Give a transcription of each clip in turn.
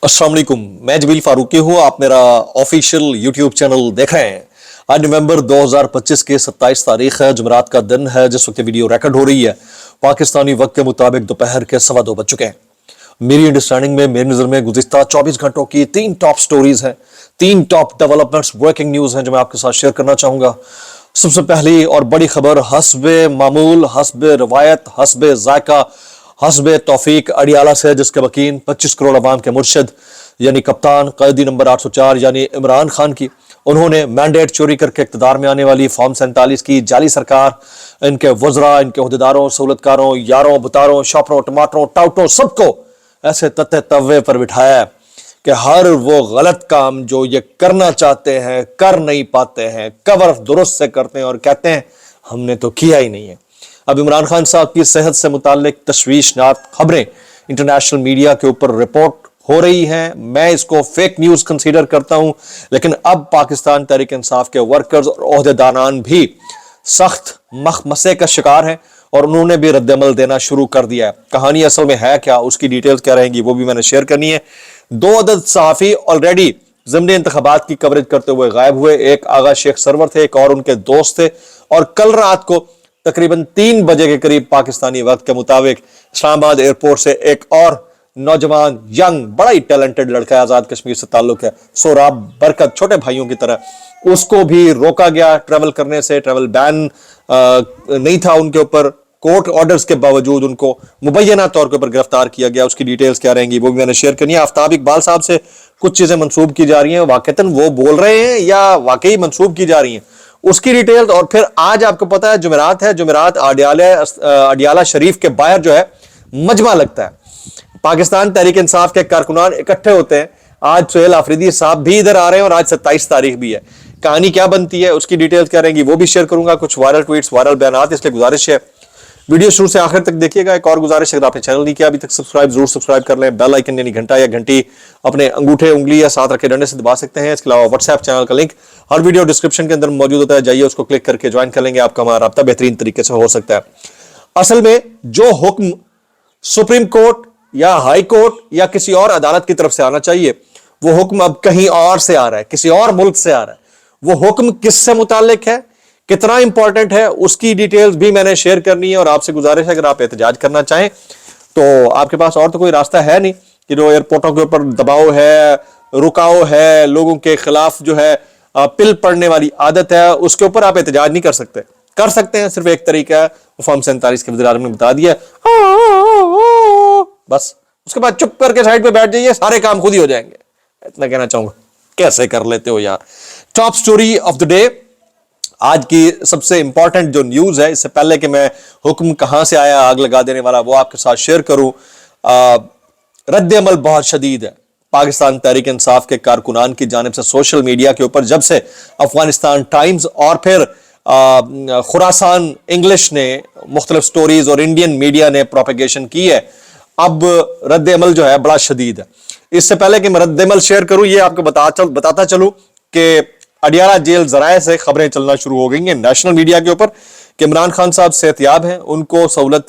अस्सलाम वालेकुम, मैं जमील फारूकी हूँ। आप मेरा ऑफिशियल यूट्यूब चैनल देख रहे हैं। आज नवंबर 2025 की 27 तारीख है, जुमेरात का दिन है। जिस वक्त वीडियो रिकॉर्ड हो रही है पाकिस्तानी वक्त के मुताबिक दोपहर के 2:15 बज चुके हैं। मेरी अंडरस्टैंडिंग में, मेरी नजर में गुज़िश्ता 24 घंटों की 3 टॉप स्टोरीज हैं, 3 टॉप डेवलपमेंट्स, ब्रेकिंग न्यूज हैं जो मैं आपके साथ शेयर करना चाहूंगा। सबसे पहली और बड़ी खबर, हस्बे मामूल, हस्बे रवायत, हस्बे जायका, हस्बे तौफीक अडियाला से, जिसके वकील 25 करोड़ अवाम के मुर्शिद यानी कप्तान कैदी नंबर 804 यानी इमरान खान की, उन्होंने मैंडेट चोरी करके इक़्तिदार में आने वाली फॉर्म 47 की जाली सरकार, इनके वज़रा, इनके अहदेदारों, सहूलतकारों, यारों, बुतारों, शॉपरों, टमाटरों, टाउटों, सबको ऐसे तत्ते तवे पर बिठाया है कि हर वो गलत काम जो ये करना चाहते हैं कर नहीं पाते हैं, कवर दुरुस्त से करते हैं और कहते हैं हमने तो किया ही नहीं है। अब इमरान खान साहब की सेहत से मुताल्लिक तशवीशनाक खबरें इंटरनेशनल मीडिया के ऊपर रिपोर्ट हो रही हैं। मैं इसको फेक न्यूज कंसीडर करता हूं, लेकिन अब पाकिस्तान तहरीक इंसाफ के वर्कर्स और ओहदेदारान भी सख्त मखमसे का शिकार हैं और उन्होंने भी रद्दमल देना शुरू कर दिया है। कहानी असल में है क्या, उसकी डिटेल्स क्या रहेंगी, वो भी मैंने शेयर करनी है। 2 अदद सहाफी ऑलरेडी ज़िमनी इंतखाबात की कवरेज करते हुए गायब हुए। एक आगा शेख सरवर थे, एक और उनके दोस्त थे, और कल रात को तकरीबन 3 बजे के करीब पाकिस्तानी वक्त के मुताबिक इस्लामाबाद एयरपोर्ट से एक और नौजवान यंग बड़ा ही टैलेंटेड लड़का, आजाद कश्मीर से ताल्लुक है, सोराब बरकत, छोटे भाइयों की तरह, उसको भी रोका गया ट्रैवल करने से। ट्रैवल बैन नहीं था उनके ऊपर, कोर्ट ऑर्डर्स के बावजूद उनको मुबैना तौर के ऊपर गिरफ्तार किया गया। उसकी डिटेल्स क्या रहेंगी वो भी मैंने शेयर करनी है। आफ्ताब इकबाल साहब से कुछ चीजें मंसूब की जा रही हैं, वाकईतन वो बोल रहे हैं या वाकई मंसूब की जा रही हैं, उसकी डिटेल्स। और फिर आज आपको पता है जुमेरात है, जुमेरात अडियाला शरीफ के बाहर जो है मजमा लगता है, पाकिस्तान तहरीक इंसाफ के कारकुनान इकट्ठे होते हैं। आज सुहेल आफरीदी साहब भी इधर आ रहे हैं और आज 27 तारीख भी है। कहानी क्या बनती है, उसकी डिटेल्स क्या रहेंगी वो भी शेयर करूंगा। कुछ वायरल ट्वीट्स, वायरल बयानात, इसलिए गुजारिश है वीडियो शुरू से आखिर तक देखिएगा। एक और गुजारिश, अगर आपने चैनल नहीं किया अभी तक सब्सक्राइब जरूर सब्सक्राइब कर लें। बेल आइकन यानी घंटा या घंटी अपने अंगूठे, उंगली या साथ रखे डंडे से दबा सकते हैं। इसके अलावा व्हाट्सएप चैनल का लिंक हर वीडियो डिस्क्रिप्शन के अंदर मौजूद होता है, जाइए उसको क्लिक करके ज्वाइन कर लेंगे, आपका हमारा राब्ता बेहतरीन तरीके से हो सकता है। असल में जो हुक्म सुप्रीम कोर्ट या हाई कोर्ट या किसी और अदालत की तरफ से आना चाहिए, वो हुक्म अब कहीं और से आ रहा है, किसी और मुल्क से आ रहा है। वो हुक्म किससे मुतालिक है, कितना इंपॉर्टेंट है, उसकी डिटेल्स भी मैंने शेयर करनी है। और आपसे गुजारिश है, अगर आप एहतजाज करना चाहें तो आपके पास और तो कोई रास्ता है नहीं कि जो एयरपोर्टों के ऊपर दबाव है, रुकाव है, लोगों के खिलाफ जो है पिल पड़ने वाली आदत है, उसके ऊपर आप एहतजाज नहीं कर सकते। कर सकते हैं, सिर्फ एक तरीका है, फॉर्म 47 के वज़ीर आज़म ने बता दिया, बस उसके बाद चुप करके साइड पे बैठ जाइए, सारे काम खुद ही हो जाएंगे। इतना कहना चाहूंगा। कैसे कर लेते हो यार। Top story of the day, आज की सबसे इंपॉर्टेंट जो न्यूज है, इससे पहले कि मैं हुक्म कहां से आया आग लगा देने वाला वो आपके साथ शेयर करूं, रद्द अमल बहुत शदीद है पाकिस्तान तहरीक इंसाफ के कारकुनान की जानिब से सोशल मीडिया के ऊपर। जब से अफगानिस्तान टाइम्स और फिर खुरासान इंग्लिश ने मुख्तलिफ स्टोरीज और इंडियन मीडिया ने प्रोपेगेशन की है, अब रद्द अमल जो है बड़ा शदीद है। इससे पहले कि मैं रद्द अमल शेयर करूं, ये आपको बताता चलूं कि अडियाला जेल जराए से खबरें चलना शुरू हो गई हैं नेशनल मीडिया के ऊपर कि इमरान खान साहब सेहतयाब हैं, उनको सहूलत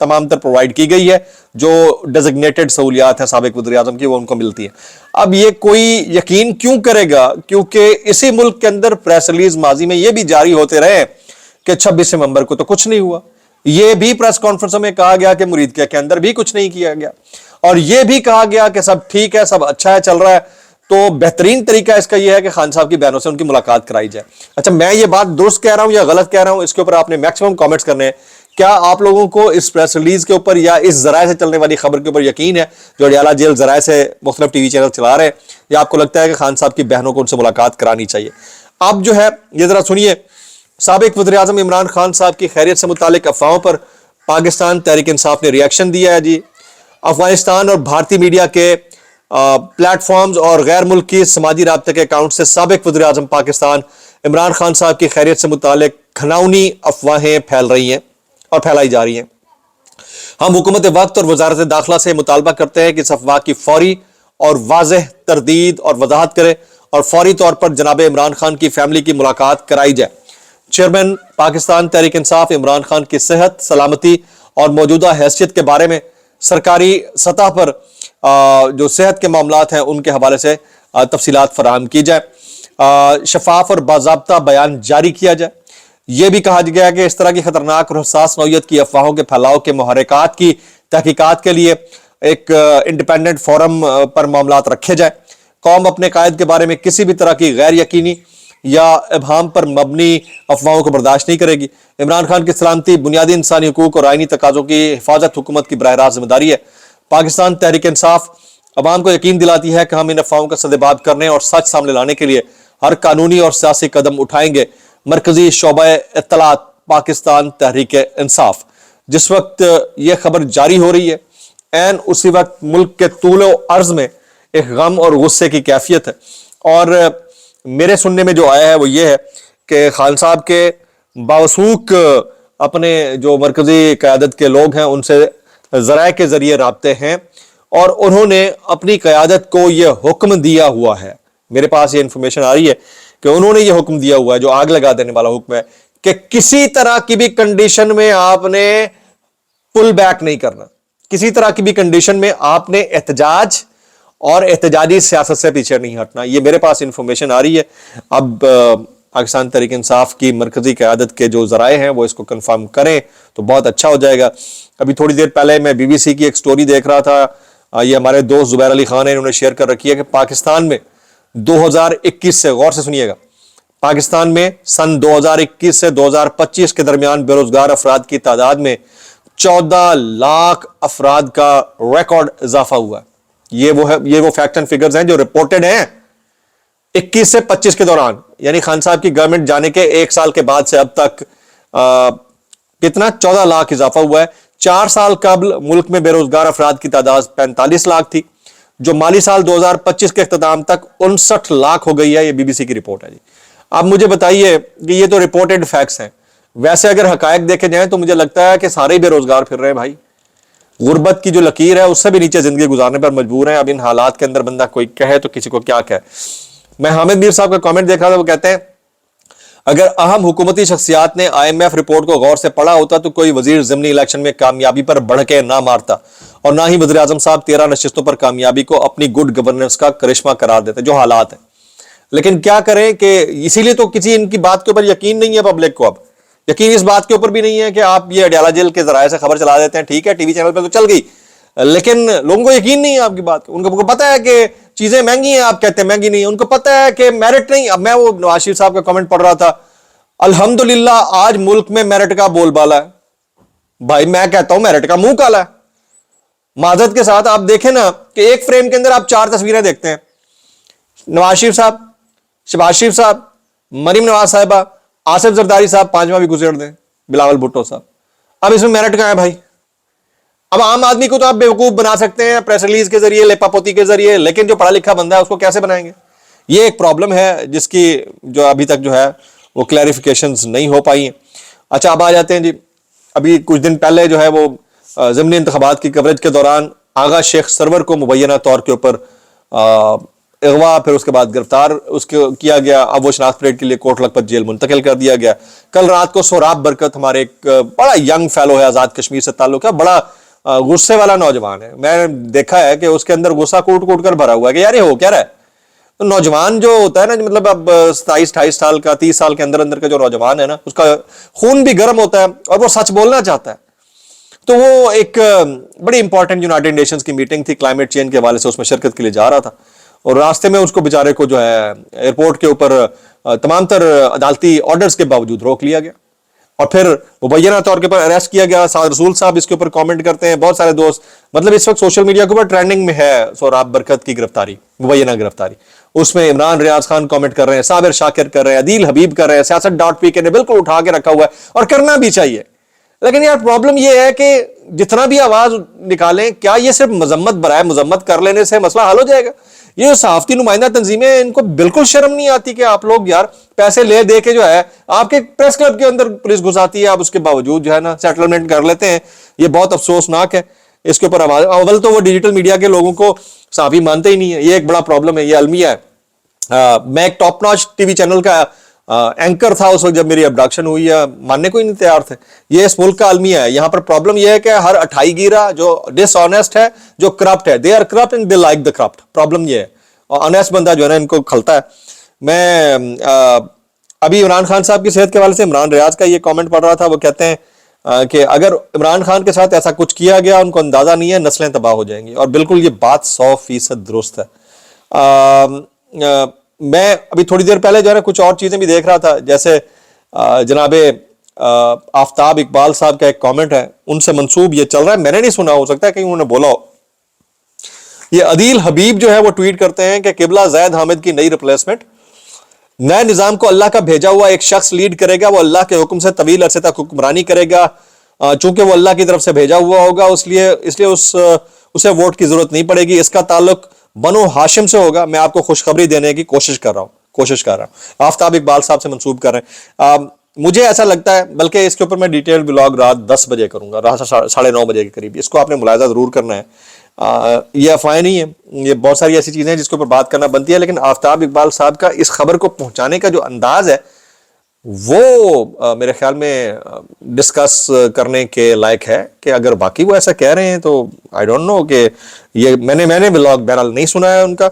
तमाम तर प्रोवाइड की गई है, जो डेजिग्नेटेड सहूलियात है साबिक वज़ीर आज़म की वो उनको मिलती है। अब ये कोई यकीन क्यों करेगा, क्योंकि इसी मुल्क के अंदर प्रेस रिलीज माजी में ये भी जारी होते रहे कि 26 नवंबर को तो कुछ नहीं हुआ, ये भी प्रेस कॉन्फ्रेंस में कहा गया कि मुरीद के अंदर भी कुछ नहीं किया गया, और यह भी कहा गया कि सब ठीक है, सब अच्छा है, चल रहा है। तो बेहतरीन तरीका इसका यह है कि खान साहब की बहनों से उनकी मुलाकात कराई जाए। अच्छा, मैं ये बात दुरुस्त कह रहा हूं या गलत कह रहा हूं, इसके ऊपर आपने मैक्सिमम कमेंट्स करने हैं। क्या आप लोगों को इस प्रेस रिलीज के ऊपर या इस जराए से चलने वाली खबर के ऊपर यकीन है जो अडियाला जेल जराए से मुख्तलिफ टीवी चैनल चला रहे हैं, या आपको लगता है कि खान साहब की बहनों को उनसे मुलाकात करानी चाहिए? अब जो है ये जरा सुनिए, साबिक वज़ीर आज़म इमरान खान साहब की खैरियत से मुतालिक अफवाहों पर पाकिस्तान तहरीक इंसाफ ने रिएक्शन दिया है जी। अफगानिस्तान और भारतीय मीडिया के प्लेटफॉर्म्स और गैर मुल्की समाजी राब्ते के अकाउंट से साबिक वज़ीर आज़म पाकिस्तान इमरान खान साहब की खैरियत से मुतालिक घिनौनी अफवाहें फैल रही हैं और फैलाई जा रही हैं। हम हुकूमत वक्त और वजारत दाखिला से मुतालबा करते हैं कि इस अफवाह की फौरी और वाज़ेह तरदीद और वजाहत करे और फौरी तौर पर जनाब इमरान खान की फैमिली की मुलाकात कराई जाए। चेयरमैन पाकिस्तान तहरीक इंसाफ इमरान खान की सेहत, सलामती और मौजूदा हैसियत के बारे में सरकारी सतह पर جو صحت کے معاملات ہیں ان کے حوالے سے تفصیلات فراہم کی جائے، شفاف اور باضابطہ بیان جاری کیا جائے۔ یہ بھی کہا گیا کہ اس طرح کی خطرناک اور حساس نوعیت کی افواہوں کے پھیلاؤ کے محرکات کی تحقیقات کے لیے ایک انڈیپینڈنٹ فورم پر معاملات رکھے جائیں۔ قوم اپنے قائد کے بارے میں کسی بھی طرح کی غیر یقینی یا ابہام پر مبنی افواہوں کو برداشت نہیں کرے گی۔ عمران خان کی سلامتی، بنیادی انسانی حقوق اور آئینی تقاضوں کی حفاظت حکومت کی براہ راست ذمہ داری ہے۔ پاکستان تحریک انصاف عوام کو یقین دلاتی ہے کہ ہم ان افواہوں کا سدباب کرنے اور سچ سامنے لانے کے لیے ہر قانونی اور سیاسی قدم اٹھائیں گے۔ مرکزی شعبہ اطلاعات پاکستان تحریک انصاف۔ جس وقت یہ خبر جاری ہو رہی ہے عین اسی وقت ملک کے طول و عرض میں ایک غم اور غصے کی کیفیت ہے، اور میرے سننے میں جو آیا ہے وہ یہ ہے کہ خان صاحب کے باوثوق اپنے جو مرکزی قیادت کے لوگ ہیں ان سے ذرائع کے ذریعے رابطے ہیں، اور انہوں نے اپنی قیادت کو یہ حکم دیا ہوا ہے، میرے پاس یہ انفارمیشن آ رہی ہے کہ انہوں نے یہ حکم دیا ہوا ہے، جو آگ لگا دینے والا حکم ہے، کہ کسی طرح کی بھی کنڈیشن میں آپ نے پل بیک نہیں کرنا، کسی طرح کی بھی کنڈیشن میں آپ نے احتجاج اور احتجاجی سیاست سے پیچھے نہیں ہٹنا۔ یہ میرے پاس انفارمیشن آ رہی ہے، اب پاکستان تحریک انصاف کی مرکزی قیادت کے جو ذرائع ہیں وہ اس کو کنفرم کریں تو بہت اچھا ہو جائے گا۔ ابھی تھوڑی دیر پہلے میں بی بی سی کی ایک سٹوری دیکھ رہا تھا، یہ ہمارے دوست زبیر علی خان ہیں، انہوں نے شیئر کر رکھی ہے کہ پاکستان میں 2021 سے، غور سے سنیے گا، پاکستان میں سن 2021 سے 2025 کے درمیان بے روزگار افراد کی تعداد میں 14 لاکھ افراد کا ریکارڈ اضافہ ہوا ہے۔ یہ وہ فیکٹ اینڈ فگرز ہیں جو رپورٹڈ ہیں 21 سے 25 کے دوران، یعنی خان صاحب کی گورنمنٹ جانے کے ایک سال کے بعد سے اب تک کتنا 14 لاکھ اضافہ ہوا ہے۔ 4 سال قبل ملک میں بے روزگار افراد کی تعداد 45 لاکھ تھی، جو مالی سال 2025 کے اختتام تک 59 لاکھ ہو گئی ہے۔ یہ بی بی سی کی رپورٹ ہے جی۔ اب مجھے بتائیے کہ یہ تو رپورٹڈ فیکٹس ہیں، ویسے اگر حقائق دیکھے جائیں تو مجھے لگتا ہے کہ سارے ہی بے روزگار پھر رہے ہیں بھائی، غربت کی جو لکیر ہے اس سے بھی نیچے زندگی گزارنے پر مجبور ہیں۔ اب ان حالات کے اندر بندہ کوئی کہے تو کسی کو کیا کہے۔ میں حامد میر صاحب کا کامنٹ دیکھ رہا تھا، وہ کہتے ہیں اگر اہم حکومتی شخصیات نے آئی ایم ایف رپورٹ کو غور سے پڑھا ہوتا تو کوئی وزیر ضمنی الیکشن میں کامیابی پر بڑھ کے نہ مارتا، اور نہ ہی وزیر اعظم صاحب 13 نشستوں پر کامیابی کو اپنی گڈ گورننس کا کرشمہ قرار دیتے، جو حالات ہیں۔ لیکن کیا کریں کہ اسی لیے تو کسی ان کی بات کے اوپر یقین نہیں ہے پبلک کو، اب یقین اس بات کے اوپر بھی نہیں ہے کہ آپ یہ اڈیالہ کے ذرائع سے خبر چلا دیتے ہیں، ٹھیک ہے ٹی وی چینل پہ تو چل گئی، لیکن لوگوں کو یقین نہیں ہے آپ کی بات، ان کو پتا ہے کہ چیزیں مہنگی ہیں، آپ کہتے ہیں مہنگی نہیں، ان کو پتا ہے کہ میرٹ نہیں۔ اب میں وہ نواز شریف صاحب کا کمنٹ پڑھ رہا تھا، الحمدللہ آج ملک میں میرٹ کا بول بالا ہے، بھائی میں کہتا ہوں میرٹ کا منہ کالا ہے۔ معذرت کے ساتھ آپ دیکھیں نا کہ ایک فریم کے اندر آپ 4 تصویریں دیکھتے ہیں، نواز شریف صاحب، شہباز شریف صاحب، مریم نواز صاحبہ، آصف زرداری صاحب، 5واں بھی گزر دیں، بلاول بھٹو صاحب۔ اب اس میں میرٹ کہاں ہے بھائی؟ اب عام آدمی کو تو آپ بیوقوف بنا سکتے ہیں پریس ریلیز کے ذریعے، لیپا پوتی کے ذریعے، لیکن جو پڑھا لکھا بندہ ہے اس کو کیسے بنائیں گے؟ یہ ایک پرابلم ہے جس کی جو ابھی تک جو ہے وہ کلیریفیکیشنز نہیں ہو پائی ہیں۔ اچھا اب آ جاتے ہیں جی، ابھی کچھ دن پہلے جو ہے وہ ضمنی انتخابات کی کوریج کے دوران آغا شیخ سرور کو مبینہ طور کے اوپر اغوا، پھر اس کے بعد گرفتار اس کو کیا گیا، اب وہ شناخت پریڈ کے لیے کوٹ لکھپت جیل منتقل کر دیا گیا۔ کل رات کو سہراب برکت، ہمارے ایک بڑا ینگ فیلو ہے، آزاد کشمیر سے تعلق ہے، بڑا غصے والا نوجوان ہے، میں نے دیکھا ہے کہ اس کے اندر غصہ کوٹ کوٹ کر بھرا ہوا ہے کہ یار یہ ہو کیا رہا ہے۔ تو نوجوان جو ہوتا ہے نا، مطلب اب 27-28 سال کا، 30 سال کے اندر کا جو نوجوان ہے نا، اس کا خون بھی گرم ہوتا ہے اور وہ سچ بولنا چاہتا ہے۔ تو وہ ایک بڑی امپورٹنٹ یونائٹڈ نیشنز کی میٹنگ تھی کلائمیٹ چینج کے حوالے سے، اس میں شرکت کے لیے جا رہا تھا، اور راستے میں اس کو بیچارے کو جو ہے ایئرپورٹ کے اوپر تمام تر عدالتی آرڈرز کے باوجود روک لیا گیا، اور پھر مبینہ طور کے اوپر اریسٹ کیا گیا۔ سعد رسول صاحب اس کے اوپر کامنٹ کرتے ہیں، بہت سارے دوست، مطلب اس وقت سوشل میڈیا کے اوپر ٹرینڈنگ میں ہے سہراب برکت کی گرفتاری، مبینہ گرفتاری۔ اس میں عمران ریاض خان کامنٹ کر رہے ہیں، صابر شاکر کر رہے ہیں، عدیل حبیب کر رہے ہیں، سیاست.pk نے بالکل اٹھا کے رکھا ہوا ہے، اور کرنا بھی چاہیے۔ لیکن یار پرابلم یہ ہے کہ جتنا بھی آواز نکالیں، کیا یہ صرف مذمت برائے مذمت کر لینے سے مسئلہ حل ہو جائے گا؟ یہ صحافتی نمائندہ تنظیمیں، ان کو بالکل شرم نہیں آتی کہ آپ لوگ یار پیسے لے دے کے جو ہے آپ کے پریس کلب کے اندر پولیس گھساتی ہے، آپ اس کے باوجود جو ہے نا سیٹلمنٹ کر لیتے ہیں۔ یہ بہت افسوسناک ہے۔ اس کے اوپر آواز، اول تو وہ ڈیجیٹل میڈیا کے لوگوں کو صحافی مانتے ہی نہیں ہے، یہ ایک بڑا پرابلم ہے، یہ المیہ ہے۔ میں ایک top notch T V channel کا एंकर था उस वक्त जब मेरी अबडक्शन हुई है, मानने को ही नहीं तैयार थे। ये इस मुल्क का अलमिया है। यहाँ पर प्रॉब्लम यह है कि हर अठाई गिरा जो डिसऑनेस्ट है, जो करप्ट है, they are corrupt and they like the corrupt. Problem ये है, और ऑनेस्ट बंदा जो है ना इनको खलता है। मैं अभी इमरान खान साहब की सेहत के हवाले से इमरान रियाज का ये कमेंट पढ़ रहा था। वो कहते हैं कि अगर इमरान खान के साथ ऐसा कुछ किया गया, उनको अंदाजा नहीं है, नस्लें तबाह हो जाएंगी। और बिल्कुल ये बात 100% दुरुस्त है। मैं अभी थोड़ी देर पहले जो है ना कुछ और चीजें भी देख रहा था, जैसे जनाबे आफ्ताब इकबाल साहब का एक कमेंट है, उनसे मंसूब ये चल रहा है, मैंने नहीं सुना, हो सकता है कहीं उन्होंने बोला हो। ये अदील हबीब जो है वो ट्वीट करते हैं कि किबला जैद हामिद की नई रिप्लेसमेंट, नए निजाम को अल्लाह का भेजा हुआ एक शख्स लीड करेगा, वो अल्लाह के हुक्म से तवील अरसे तक हुक्मरानी करेगा। चूंकि वो अल्लाह की तरफ से भेजा हुआ होगा, इसलिए उसे वोट की जरूरत नहीं पड़ेगी। इसका ताल्लुक बनो हाशिम से होगा। मैं आपको खुशखबरी देने की कोशिश कर रहा हूँ। आफ्ताब इकबाल साहब से मंसूब कर रहे हैं। मुझे ऐसा लगता है, बल्कि इसके ऊपर मैं डिटेल ब्लॉग रात 10 बजे करूंगा, रात 9:30 बजे के करीब। इसको आपने मुलाहिजा जरूर करना है। ये अफवाह नहीं है, ये बहुत सारी ऐसी चीजें हैं जिसके ऊपर बात करना बनती है। लेकिन आफ्ताब इकबाल साहब का इस खबर को पहुंचाने का जो अंदाज है वो मेरे ख्याल में डिस्कस करने के लायक है कि अगर बाकी वो ऐसा कह रहे हैं तो आई डोंट नो कि ये मैंने ब्लॉग बहरहाल नहीं सुना है उनका।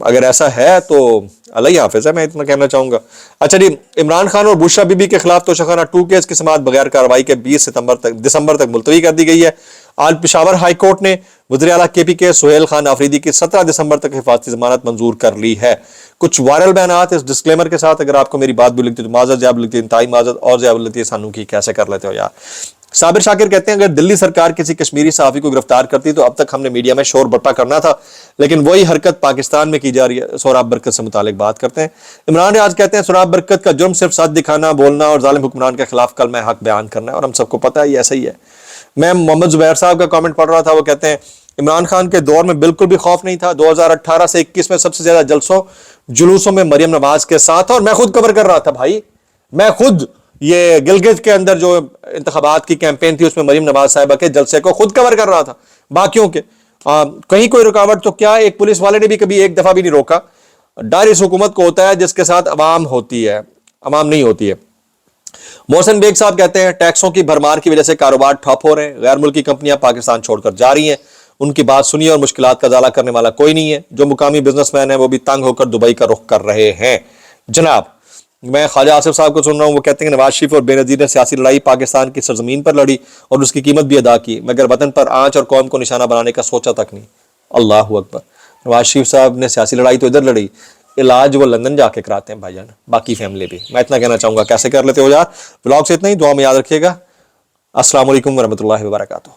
अगर ऐसा है तो अल्लाह हाफिज है, मैं इतना कहना चाहूंगा। अच्छा जी, इमरान खान और बुशरा बीबी के खिलाफ तोशाखाना 2 केस की समाअत बगैर कार्रवाई के 20 दिसंबर तक मुलतवी कर दी गई है। आज पेशावर हाई कोर्ट ने वज़ीर आला KPK सुहेल खान आफरीदी की 17 दिसंबर तक हिफाजती जमानत मंजूर कर ली है। कुछ वायरल बयानात इस डिस्क्लेमर के साथ, अगर आपको मेरी बात भी लगती तो माजत, ज़्यादा लगती इंतहाई माजत, और ज़्यादा लगती है सानू की, कैसे कर लेते हो यार। साबिर शाकिर कहते हैं अगर दिल्ली सरकार किसी कश्मीरी सहाफी को गिरफ्तार करती तो अब तक हमने मीडिया में शोर बट्टा करना था, लेकिन वही हरकत पाकिस्तान में की जा रही है। सोहराब बरकत से मुतालिक बात करते हैं। इमरान रियाज कहते हैं सोहराब बरकत का जुर्म सिर्फ सच दिखाना, बोलना और जालिम हुक्मरान के खिलाफ कलमा हक बयान करना है, और हम सबको पता है ये ऐसा ही है। मैं मोहम्मद जुबैर साहब का कमेंट पढ़ रहा था। वो कहते हैं इमरान खान के दौर में बिल्कुल भी खौफ नहीं था। 2018 से 21 में सबसे ज्यादा जलसों जुलूसों में मरियम नवाज के साथ, और मैं खुद कवर कर रहा था भाई, मैं खुद ये गिलगित के अंदर जो इंतखाबात की कैंपेन थी उसमें मरियम नवाज साहिबा के जलसे को खुद कवर कर रहा था। बाकियों के कहीं कोई रुकावट तो क्या, एक पुलिस वाले ने भी कभी एक दफा भी नहीं रोका। डर इस हुकूमत को होता है जिसके साथ अवाम होती है, अवाम नहीं होती है। मोहसिन बेग साहब कहते हैं टैक्सों की भरमार की वजह से कारोबार ठप हो रहे हैं, गैर मुल्की कंपनियां पाकिस्तान छोड़कर जा रही हैं, उनकी बात सुनिए और मुश्किलात का ज़ाला करने वाला कोई नहीं है। जो मुकामी बिजनेसमैन है वो भी तंग होकर दुबई का रुख कर रहे हैं। जनाब, मैं ख्वाजा आसिफ साहब को सुन रहा हूँ, वो कहते हैं कि नवाज शरीफ और बेनजीर ने सियासी लड़ाई पाकिस्तान की सरजमीन पर लड़ी और उसकी कीमत भी अदा की, मगर वतन पर आंच और कौम को निशाना बनाने का सोचा तक नहीं। अल्लाह अकबर। नवाज शरीफ साहब ने सियासी लड़ाई तो इधर लड़ी, इलाज वो लंदन जाके कराते हैं भाईजान, बाकी फैमिली भी। मैं इतना कहना चाहूँगा, कैसे कर लेते हो यार। ब्लॉग से इतना ही, दुआ में याद रखिएगा। अस्सलाम वालेकुम वरहमतुल्लाहि वबरकातुहू।